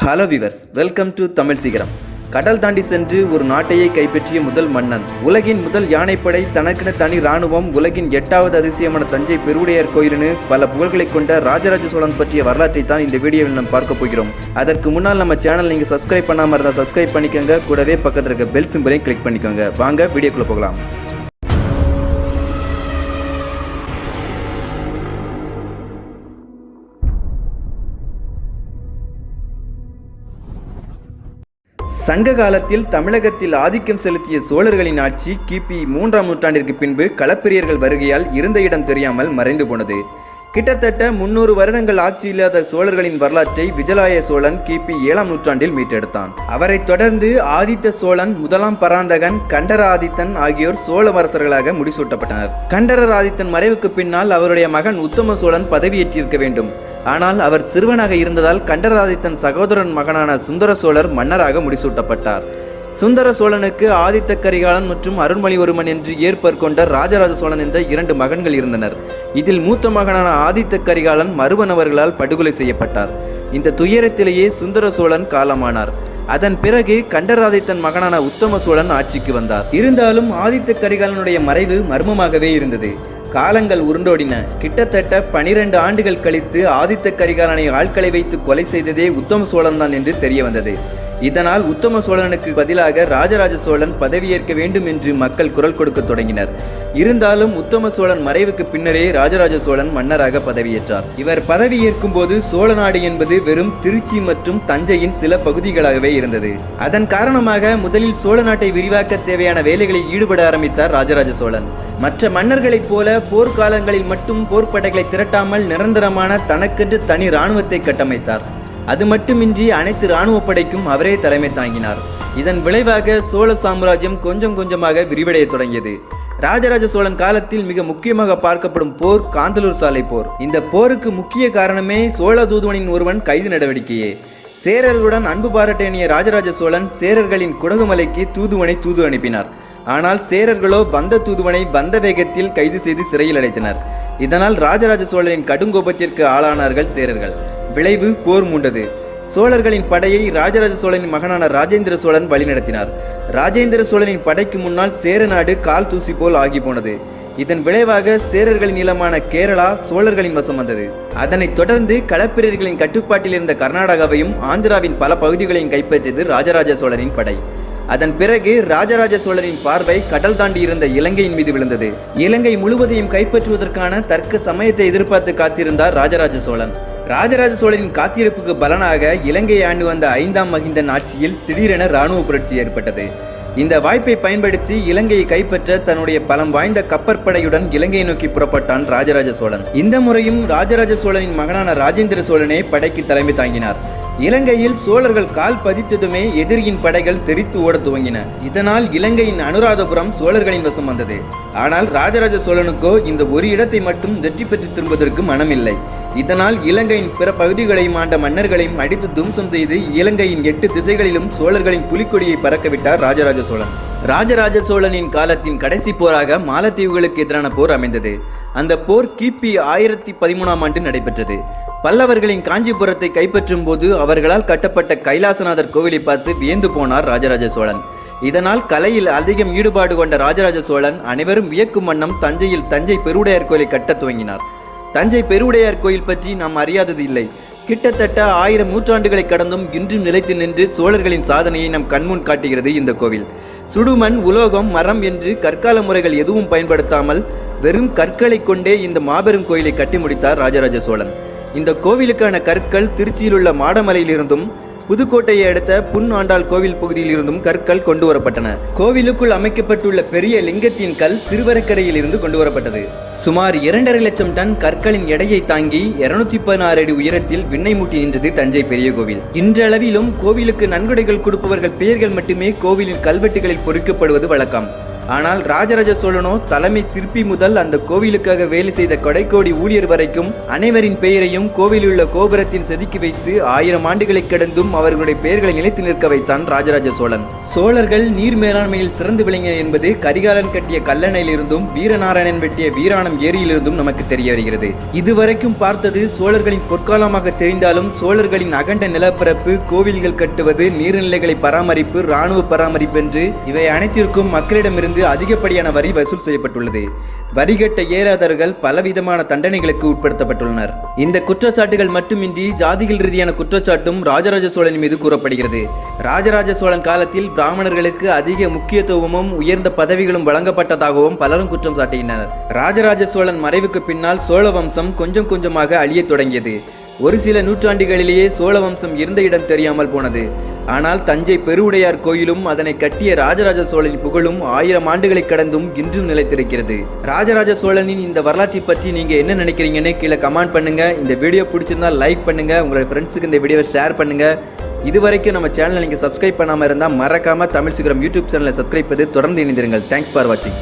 Hello viewers, welcome to Tamil சீக்கிரம். கடல் தாண்டி சென்று ஒரு நாட்டையே கைப்பற்றிய முதல் மன்னன், உலகின் முதல் யானைப்படை, தனக்கென தனி இராணுவம், உலகின் 8வது அதிசயமான தஞ்சை பெருவுடையார் கோயிலுன்னு பல புகழ்களை கொண்ட ராஜராஜ சோழன் பற்றிய வரலாற்றை தான் இந்த வீடியோவில் நாம் பார்க்க போகிறோம். அதற்கு முன்னால் நம்ம சேனல் நீங்கள் சப்ஸ்கிரைப் பண்ணாமல் இருந்தால் சப்ஸ்கிரைப் பண்ணிக்கோங்க. கூடவே பக்கத்தில் இருக்க பெல் சிம்பலையும் கிளிக் பண்ணிக்கோங்க. வாங்க வீடியோக்குள்ளே போகலாம். சங்க காலத்தில் தமிழகத்தில் ஆதிக்கம் செலுத்திய சோழர்களின் ஆட்சி கிபி 3ஆம் நூற்றாண்டிற்கு பின்பு களப்பிரியர்கள் வருகையால் இருந்த இடம் தெரியாமல் மறைந்து போனது. கிட்டத்தட்ட 300 வருடங்கள் ஆட்சி இல்லாத சோழர்களின் வரலாற்றை விஜயாலய சோழன் கிபி 7ஆம் நூற்றாண்டில் மீட்டெடுத்தான். அவரை தொடர்ந்து ஆதித்த சோழன், முதலாம் பராந்தகன், கண்டர ஆதித்தன் ஆகியோர் சோழ அரசர்களாக முடிசூட்டப்பட்டனர். கண்டரர் ஆதித்தன் மறைவுக்கு பின்னால் அவருடைய மகன் உத்தம சோழன் பதவியேற்றிருக்க வேண்டும். ஆனால் அவர் சிறுவனாக இருந்ததால் கண்டராதித்தன் சகோதரன் மகனான சுந்தர சோழர் மன்னராக முடிசூட்டப்பட்டார். சுந்தர சோழனுக்கு ஆதித்த கரிகாலன் மற்றும் அருள்மொழிவர்மன் என்று ஏற்பர் கொண்ட ராஜராஜ சோழன் என்ற 2 மகன்கள் இருந்தனர். இதில் மூத்த மகனான ஆதித்த கரிகாலன் மருவனவர்களால் படுகொலை செய்யப்பட்டார். இந்த துயரத்திலேயே சுந்தர சோழன் காலமானார். அதன் பிறகு கண்டராதித்தன் மகனான உத்தம சோழன் ஆட்சிக்கு வந்தார். இருந்தாலும் ஆதித்த கரிகாலனுடைய மறைவு மர்மமாகவே இருந்தது. காலங்கள் உருண்டோடின. கிட்டத்தட்ட 12 ஆண்டுகள் கழித்து ஆதித்த கரிகாலனை ஆட்களை வைத்து கொலை செய்ததே உத்தம சோழன் தான் என்று தெரிய வந்தது. இதனால் உத்தம சோழனுக்கு பதிலாக ராஜராஜ சோழன் பதவியேற்க வேண்டும் என்று மக்கள் குரல் கொடுக்க தொடங்கினர். இருந்தாலும் உத்தம சோழன் மறைவுக்கு பின்னரே ராஜராஜ சோழன் மன்னராக பதவியேற்றார். இவர் பதவியேற்கும் போது சோழ நாடு என்பது வெறும் திருச்சி மற்றும் தஞ்சையின் சில பகுதிகளாகவே இருந்தது. அதன் காரணமாக முதலில் சோழ நாட்டை விரிவாக்க தேவையான வேலைகளில் ஈடுபட ஆரம்பித்தார் ராஜராஜ சோழன். மற்ற மன்னர்களைப் போல போர்க்காலங்களில் மட்டும் போர்ப்படைகளை திரட்டாமல் நிரந்தரமான தனக்கென்று தனி இராணுவத்தை கட்டமைத்தார். அது மட்டுமின்றி அனைத்து இராணுவ படைக்கும் அவரே தலைமை தாங்கினார். இதன் விளைவாக சோழ சாம்ராஜ்யம் கொஞ்சம் கொஞ்சமாக விரிவடைய தொடங்கியது. ராஜராஜ சோழன் காலத்தில் மிக முக்கியமாக பார்க்கப்படும் போர் காந்தலூர் சாலை போர். இந்த போருக்கு முக்கிய காரணமே சோழ தூதுவனின் ஒருவன் கைது நடவடிக்கையே. சேரர்களுடன் அன்பு பாராட்ட எண்ணிய ராஜராஜ சோழன் சேரர்களின் குடகுமலைக்கு தூதுவனை தூது அனுப்பினார். ஆனால் சேரர்களோ வந்த தூதுவனை வந்த வேகத்தில் கைது செய்து சிறையில் அடைத்தனர். இதனால் ராஜராஜ சோழனின் கடுங்கோபத்திற்கு ஆளானார்கள் சேரர்கள். விளைவு போர் மூண்டது. சோழர்களின் படையை ராஜராஜ சோழனின் மகனான ராஜேந்திர சோழன் வழிநடத்தினார். ராஜேந்திர சோழனின் படைக்கு முன்னால் சேர நாடு கால் தூசி போல் ஆகி போனது. இதன் விளைவாக சேரர்களின் நிலமான கேரளா சோழர்களின் வசம் வந்தது. அதனைத் தொடர்ந்து களப்பிரர்களின் கட்டுப்பாட்டில் இருந்த கர்நாடகாவையும் ஆந்திராவின் பல பகுதிகளையும் கைப்பற்றியது ராஜராஜ சோழனின் படை. அதன் பிறகு ராஜராஜ சோழனின் பார்வை கடல் தாண்டி இருந்த இலங்கையின் மீது விழுந்தது. இலங்கை முழுவதையும் கைப்பற்றுவதற்கான தர்க்க சமயத்தை எதிர்பார்த்து காத்திருந்தார் ராஜராஜ சோழன். ராஜராஜ சோழனின் காத்திருப்புக்கு பலனாக இலங்கையை ஆண்டு வந்த 5ஆம் மகிந்தன் ஆட்சியில் திடீரென இராணுவ புரட்சி ஏற்பட்டது. இந்த வாய்ப்பை பயன்படுத்தி இலங்கையை கைப்பற்ற தன்னுடைய பலம் வாய்ந்த கப்பற்படையுடன் இலங்கையை நோக்கி புறப்பட்டான் ராஜராஜ சோழன். இந்த முறையும் ராஜராஜ சோழனின் மகனான ராஜேந்திர சோழனே படைக்கு தலைமை தாங்கினார். இலங்கையில் சோழர்கள் கால் பதித்ததுமே எதிரியின் படைகள் தெரித்து ஓட துவங்கின. இதனால் இலங்கையின் அனுராதபுரம் சோழர்களின் வசம் வந்தது. ஆனால் ராஜராஜ சோழனுக்கோ இந்த ஒரு இடத்தை மட்டும் வெற்றி பெற்று திரும்புவதற்கு மனமில்லை. இதனால் இலங்கையின் பிற பகுதிகளையும் ஆண்ட மன்னர்களையும் அடித்து தும்சம் செய்து இலங்கையின் 8 திசைகளிலும் சோழர்களின் புலிக்கொடியை பறக்கவிட்டார் ராஜராஜ சோழன். ராஜராஜ சோழனின் காலத்தின் கடைசி போராக மாலத்தீவுகளுக்கு எதிரான போர் அமைந்தது. அந்த போர் கிபி 1013ஆம் ஆண்டு நடைபெற்றது. பல்லவர்களின் காஞ்சிபுரத்தை கைப்பற்றும் போது அவர்களால் கட்டப்பட்ட கைலாசநாதர் கோவிலை பார்த்து வியந்து போனார் ராஜராஜ சோழன். இதனால் கலையில் அதிகம் ஈடுபாடு கொண்ட ராஜராஜ சோழன் அனைவரும் வியக்கும் வண்ணம் தஞ்சையில் தஞ்சை பெருவுடையார் கோயிலை கட்டத் துவங்கினார். தஞ்சை பெருவுடையார் கோயில் பற்றி நாம் அறியாதது இல்லை. கிட்டத்தட்ட 1000 நூற்றாண்டுகளை கடந்தும் இன்றும் நிலைத்து நின்று சோழர்களின் சாதனையை நம் கண்முன் காட்டுகிறது இந்த கோவில். சுடுமண், உலோகம், மரம் என்று கற்கால முறைகள் எதுவும் பயன்படுத்தாமல் வெறும் கற்களை கொண்டே இந்த மாபெரும் கோயிலை கட்டி முடித்தார் ராஜராஜ சோழன். இந்த கோவிலுக்கான கற்கள் திருச்சியில் உள்ள மாடமலையிலிருந்தும் புதுக்கோட்டையை அடுத்த புன் ஆண்டாள் கோவில் பகுதியில் இருந்தும் கற்கள் கொண்டு வரப்பட்டன. கோவிலுக்குள் அமைக்கப்பட்டுள்ள பெரிய லிங்கத்தின் கல் திருவரக்கரையில் இருந்து கொண்டு வரப்பட்டது. சுமார் 2.5 லட்சம் டன் கற்களின் எடையை தாங்கி 216 அடி உயரத்தில் விண்ணை மூட்டி நின்றது தஞ்சை பெரிய கோவில். இன்றளவிலும் கோவிலுக்கு நன்கொடைகள் கொடுப்பவர்கள் பெயர்கள் மட்டுமே கோவிலின் கல்வெட்டுகளில் பொறிக்கப்படுவது வழக்கம். ஆனால் ராஜராஜ சோழனோ தலைமை சிற்பி முதல் அந்த கோவிலுக்காக வேலை செய்த கடைக்கோடி ஊழியர் வரைக்கும் அனைவரின் பெயரையும் கோவிலில் உள்ள கோபுரத்தின் செதுக்கி வைத்து 1000 ஆண்டுகளை கடந்தும் அவர்களுடைய பெயர்களை நிலைத்து நிற்க வைத்தான் ராஜராஜ சோழன். சோழர்கள் நீர் மேலாண்மையில் சிறந்து விளங்கிய என்பது கரிகாலன் கட்டிய கல்லணையிலிருந்தும் வீரநாராயணன் வெட்டிய வீராணம் ஏரியிலிருந்தும் நமக்கு தெரிய வருகிறது. இதுவரைக்கும் பார்த்தது சோழர்களின் பொற்காலமாக தெரிந்தாலும் சோழர்களின் அகண்ட நிலப்பரப்பு, கோவில்கள் கட்டுவது, நீர்நிலைகளை பராமரிப்பு, இராணுவ பராமரிப்பு என்று இவை அனைத்திற்கும் மக்களிடமிருந்து அதிகப்படியான வரி வசூல் செய்யப்பட்டுள்ளது. வரி கட்ட இயலாதவர்கள் பலவிதமான தண்டனைகளுக்கு உட்படுத்தப்பட்டுள்ளனர். இந்த குற்றச்சாட்டுகள் மட்டுமின்றி ஜாதிகள் ரீதியான குற்றச்சாட்டும் ராஜராஜ சோழன் மீது கூறப்படுகிறது. ராஜராஜ சோழன் காலத்தில் பிராமணர்களுக்கு அதிக முக்கியத்துவமும் உயர்ந்த பதவிகளும் வழங்கப்பட்டதாகவும் பலரும் குற்றம் சாட்டுகின்றனர். ராஜராஜ சோழன் மறைவுக்கு பின்னால் சோழ வம்சம் கொஞ்சம் கொஞ்சமாக அழியத் தொடங்கியது. ஒரு சில நூற்றாண்டுகளிலேயே சோழ வம்சம் இருந்த இடம் தெரியாமல் போனது. ஆனால் தஞ்சை பெருவுடையார் கோயிலும் அதனை கட்டிய ராஜராஜ சோழனின் புகழும் 1000 ஆண்டுகளை கடந்தும் இன்றும் நிலைத்திருக்கிறது. ராஜராஜ சோழனின் இந்த வரலாற்றை பற்றி நீங்க என்ன நினைக்கிறீங்கன்னு கீழே கமெண்ட் பண்ணுங்க. இந்த வீடியோ பிடிச்சிருந்தா லைக் பண்ணுங்க, உங்களோட ஃப்ரெண்ட்ஸுக்கு இந்த வீடியோவை ஷேர் பண்ணுங்க. இதுவரைக்கும் நம்ம சேனலை நீங்க சப்ஸ்கிரைப் பண்ணாம இருந்தால் மறக்காம தமிழ் சிகரம் யூடியூப் சேனலை சப்ஸ்கிரைப் பண்ணி தொடர்ந்து இணைந்திருங்கள். தேங்க்ஸ் ஃபார் வாட்சிங்.